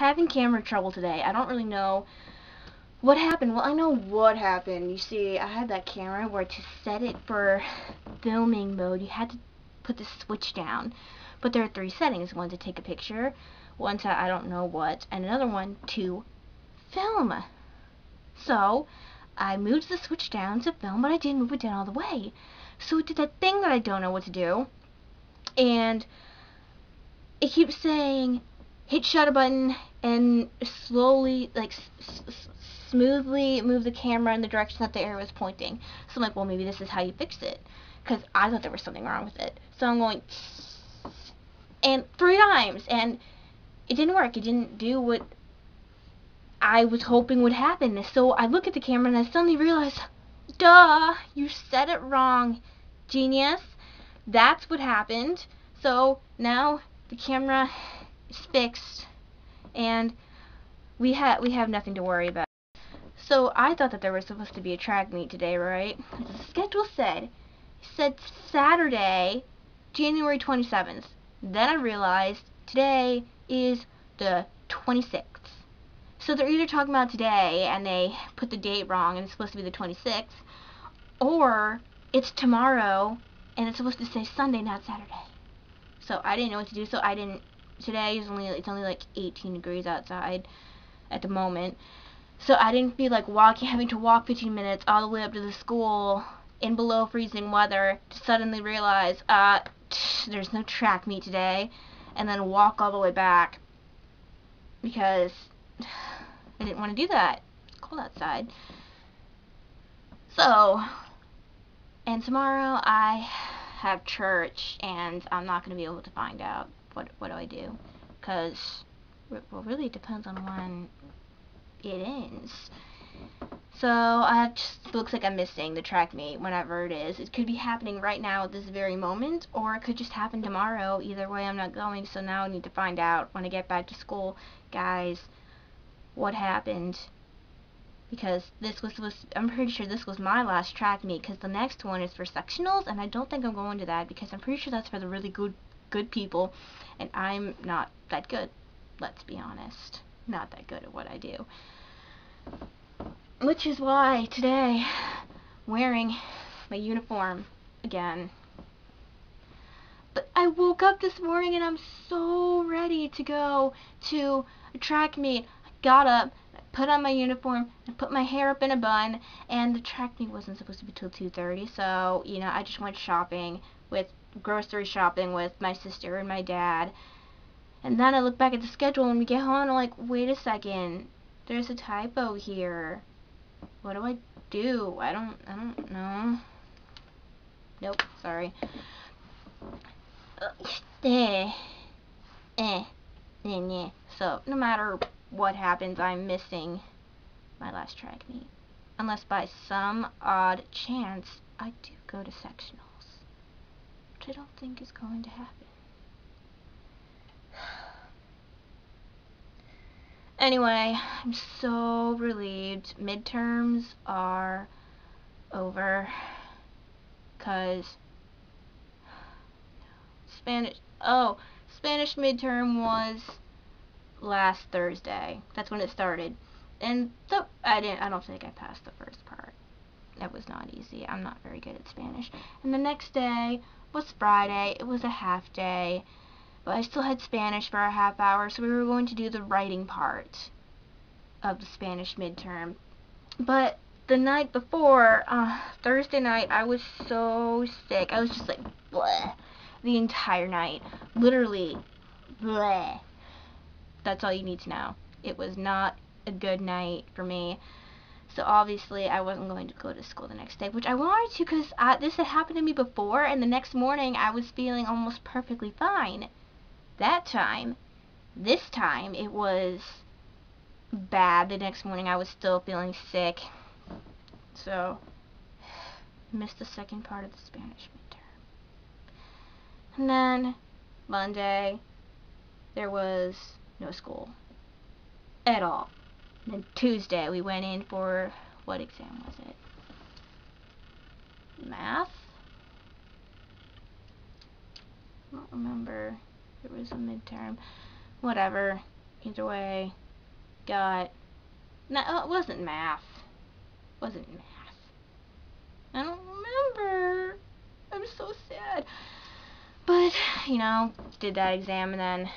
having camera trouble today. I don't really know what happened. Well, I know what happened. You see, I had that camera where to set it for filming mode, you had to put the switch down. But there are three settings. One to take a picture, one to I don't know what, and another one to film. So, I moved the switch down to film, but I didn't move it down all the way. So it did that thing that I don't know what to do. And it keeps saying hit shutter button and slowly, like smoothly move the camera in the direction that the arrow is pointing. So I'm like, well, maybe this is how you fix it, because I thought there was something wrong with it. So I'm going and 3 times, and it didn't work. It didn't do what I was hoping would happen. So I look at the camera and I suddenly realize, duh, you said it wrong, genius. That's what happened. So now the camera is fixed, and we have nothing to worry about. So I thought that there was supposed to be a track meet today, right? The schedule said Saturday, January 27th. Then I realized today is the 26th. So they're either talking about today and they put the date wrong and it's supposed to be the 26th, or it's tomorrow and it's supposed to say Sunday, not Saturday. So I didn't know what to do, so I didn't. Today is it's only like 18 degrees outside at the moment. So I didn't feel like having to walk 15 minutes all the way up to the school in below freezing weather to suddenly realize, there's no track meet today, and then walk all the way back, because I didn't want to do that. It's cold outside. So, and tomorrow I have church, and I'm not going to be able to find out what do I do, because well, really it depends on when it ends. So I just looks like I'm missing the track meet whenever it is. It could be happening right now at this very moment, or it could just happen tomorrow. Either way, I'm not going. So now I need to find out when I get back to school, guys, what happened. Because this was I'm pretty sure this was my last track meet, because the next one is for sectionals, and I don't think I'm going to that because I'm pretty sure that's for the really good people, and I'm not that good. Let's be honest, not that good at what I do. Which is why today, wearing my uniform again. But I woke up this morning and I'm so ready to go to a track meet. I got up, I put on my uniform, I put my hair up in a bun, and the track meet wasn't supposed to be till 2:30, so, I just went grocery shopping with my sister and my dad. And then I look back at the schedule when we get home and I'm like, wait a second, there's a typo here. What do I do? I don't know. Nope, sorry. So, no matter what happens, I'm missing my last track meet. Unless by some odd chance, I do go to sectionals. Which I don't think is going to happen. Anyway, I'm so relieved. Midterms are over, because Spanish midterm was last Thursday. That's when it started. And I don't think I passed the first part. That was not easy. I'm not very good at Spanish. And the next day was Friday. It was a half day. But I still had Spanish for a half hour, so we were going to do the writing part of the Spanish midterm. But the night before, Thursday night, I was so sick. I was just like, bleh, the entire night. Literally, bleh. That's all you need to know. It was not a good night for me. So obviously I wasn't going to go to school the next day, which I wanted to, because this had happened to me before, and the next morning I was feeling almost perfectly fine. This time it was bad. The next morning I was still feeling sick. So, missed the second part of the Spanish midterm. And then, Monday, there was no school at all. And then Tuesday, we went in for, what exam was it? Math? I don't remember. There was a midterm. Whatever. either way, got, no, it wasn't math. It wasn't math. I don't remember. I'm so sad. But, you know, did that exam and then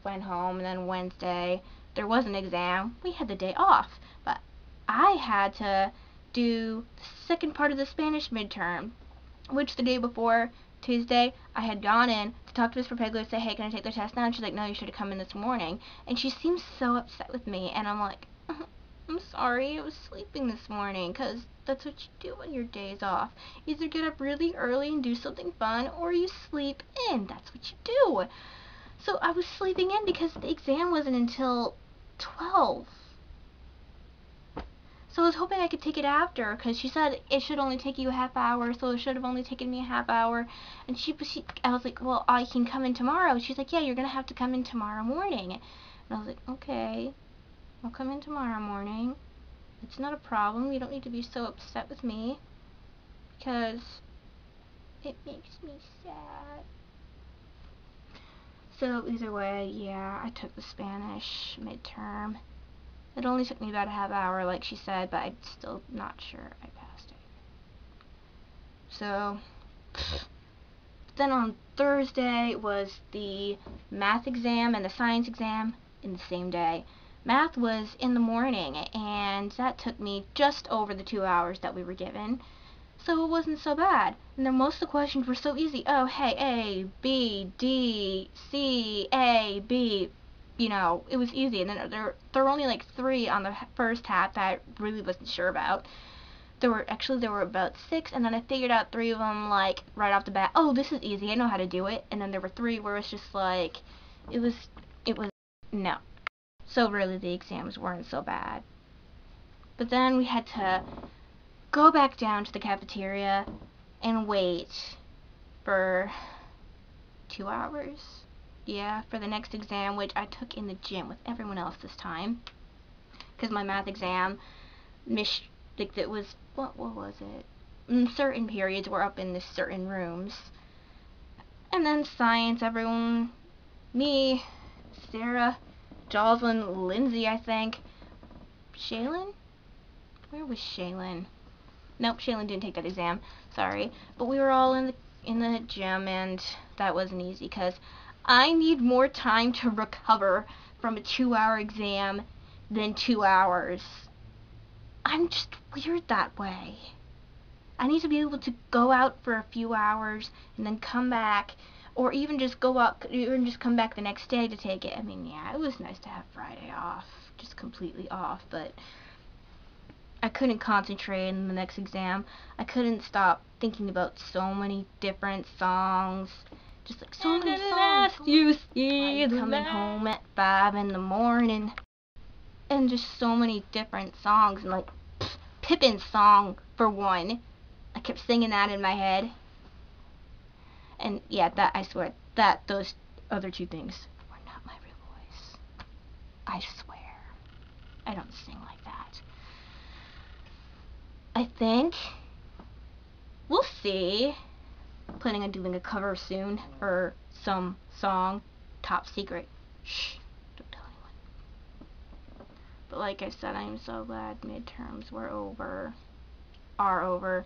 went home, and then Wednesday there was an exam. We had the day off, but I had to do the second part of the Spanish midterm, which the day before, Tuesday, I had gone in to talk to Miss Propaglia, say, hey, can I take the test now? And she's like, no, you should have come in this morning. And she seems so upset with me, and I'm like, I'm sorry, I was sleeping this morning, because that's what you do on your days off. Either get up really early and do something fun, or you sleep in. That's what you do. So I was sleeping in because the exam wasn't until 12. So I was hoping I could take it after, because she said it should only take you a half hour, so it should have only taken me a half hour. And I was like, well, I can come in tomorrow. She's like, yeah, you're going to have to come in tomorrow morning. And I was like, okay, I'll come in tomorrow morning. It's not a problem. You don't need to be so upset with me, because it makes me sad. So either way, yeah, I took the Spanish midterm. It only took me about a half hour, like she said, but I'm still not sure I passed it. So, then on Thursday was the math exam and the science exam in the same day. Math was in the morning, and that took me just over the 2 hours that we were given. So it wasn't so bad. And then most of the questions were so easy. Oh, hey, A, B, D, C, A, B. You know, it was easy. And then there were only like 3 on the first half that I really wasn't sure about. There were about 6, and then I figured out 3 of them, like, right off the bat. Oh, this is easy. I know how to do it. And then there were 3 where it's just like, it was, no. So really the exams weren't so bad. But then we had to go back down to the cafeteria and wait for 2 hours. Yeah, for the next exam, which I took in the gym with everyone else this time. Because my math exam, it was, what was it? Certain periods were up in the certain rooms. And then science, everyone, me, Sarah, Jocelyn, Lindsay, I think. Shaylin? Where was Shaylin? Nope, Shaylin didn't take that exam. Sorry. But we were all in the gym, and that wasn't easy because I need more time to recover from a 2-hour exam than 2 hours. I'm just weird that way. I need to be able to go out for a few hours and then come back, or even just go out, even just come back the next day to take it. I mean, yeah, it was nice to have Friday off, just completely off, but I couldn't concentrate in the next exam. I couldn't stop thinking about so many different songs. Just like so many songs. You see coming home at 5 in the morning. And just so many different songs. And like Pippin's song, for one. I kept singing that in my head. And yeah, that, I swear, that those other 2 things were not my real voice. I swear. I don't sing like that. I think we'll see. Planning on doing a cover soon for some song. Top secret. Shh. Don't tell anyone. But like I said, I'm so glad midterms were over. Are over.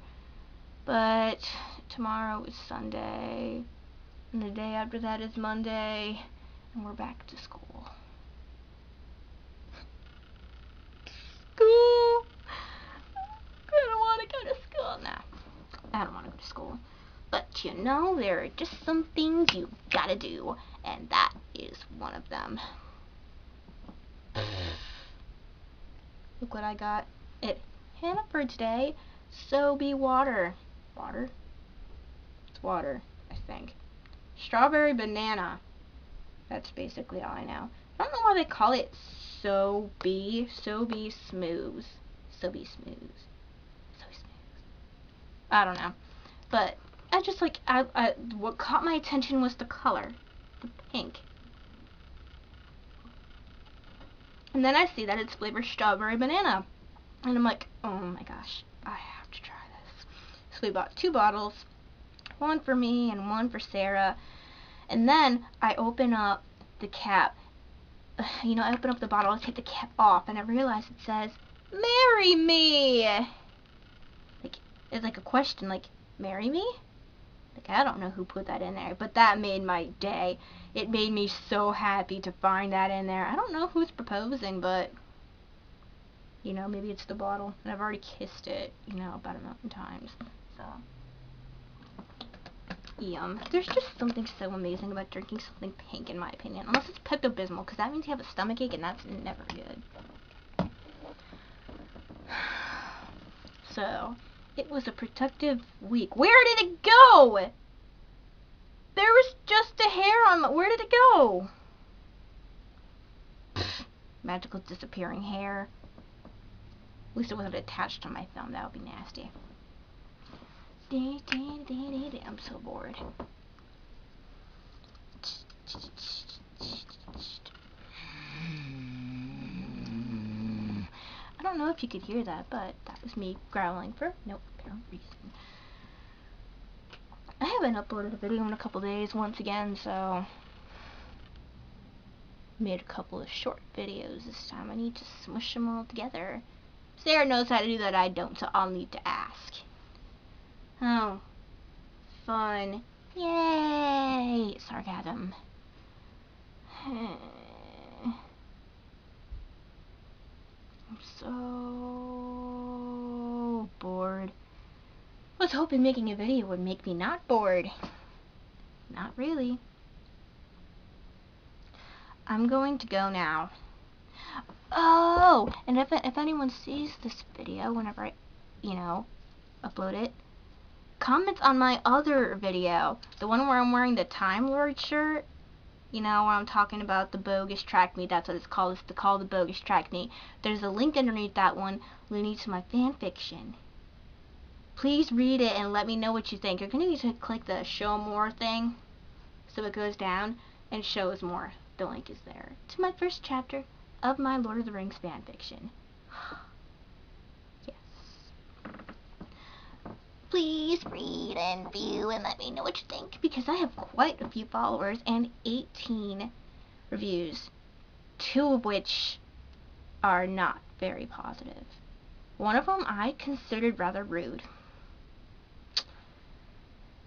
But tomorrow is Sunday. And the day after that is Monday. And we're back to school. School! I don't want to go to school now. I don't want to go to school. But you know, there are just some things you gotta do, and that is one of them. Look what I got at Hannaford today. So be water. Water? It's water, I think. Strawberry banana. That's basically all I know. I don't know why they call it so be smooth. So be smooth. I don't know. But I just like, what caught my attention was the color. The pink. And then I see that it's flavored strawberry banana. And I'm like, oh my gosh, I have to try this. So we bought 2 bottles. One for me and one for Sarah. And then I open up the cap. you know, I open up the bottle, I take the cap off, and I realize it says, "Marry me!" Like, it's like a question, like, marry me? Like, I don't know who put that in there, but that made my day. It made me so happy to find that in there. I don't know who's proposing, but, you know, maybe it's the bottle. And I've already kissed it, you know, about 1,000,000 times. So, yum. There's just something so amazing about drinking something pink, in my opinion. Unless it's Pepto-Bismol, because that means you have a stomachache, and that's never good. So, it was a productive week. Where did it go? There was just a hair on my... Where did it go? Pfft, magical disappearing hair. At least it wasn't attached to my thumb. That would be nasty. I'm so bored. I don't know if you could hear that, but that was me growling for no apparent reason. I haven't uploaded a video in a couple days once again, so made a couple of short videos this time. I need to smush them all together. Sarah knows how to do that, I don't, so I'll need to ask. Oh, fun. Yay! Sarcasm. I'm so bored. I was hoping making a video would make me not bored. Not really. I'm going to go now. Oh, and if anyone sees this video whenever I, you know, upload it, comment on my other video, the one where I'm wearing the Time Lord shirt. You know, where I'm talking about the bogus track meet. That's what it's called. It's called the bogus track meet. There's a link underneath that one leading to my fan fiction. Please read it and let me know what you think. You're gonna need to click the show more thing so it goes down and shows more. The link is there to my first chapter of my Lord of the Rings fan fiction. Yes. Please read and view and let me know what you think, because I have quite a few followers and 18 reviews, 2 of which are not very positive. One of them I considered rather rude.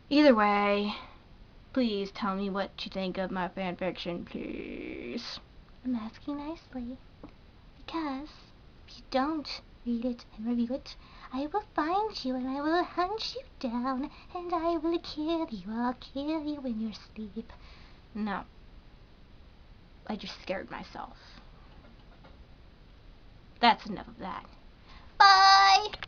Either way, please tell me what you think of my fanfiction, please. I'm asking nicely, because if you don't read it and review it, I will find you and I will hunt you down and I will kill you. I'll kill you in your sleep. No. I just scared myself. That's enough of that. Bye!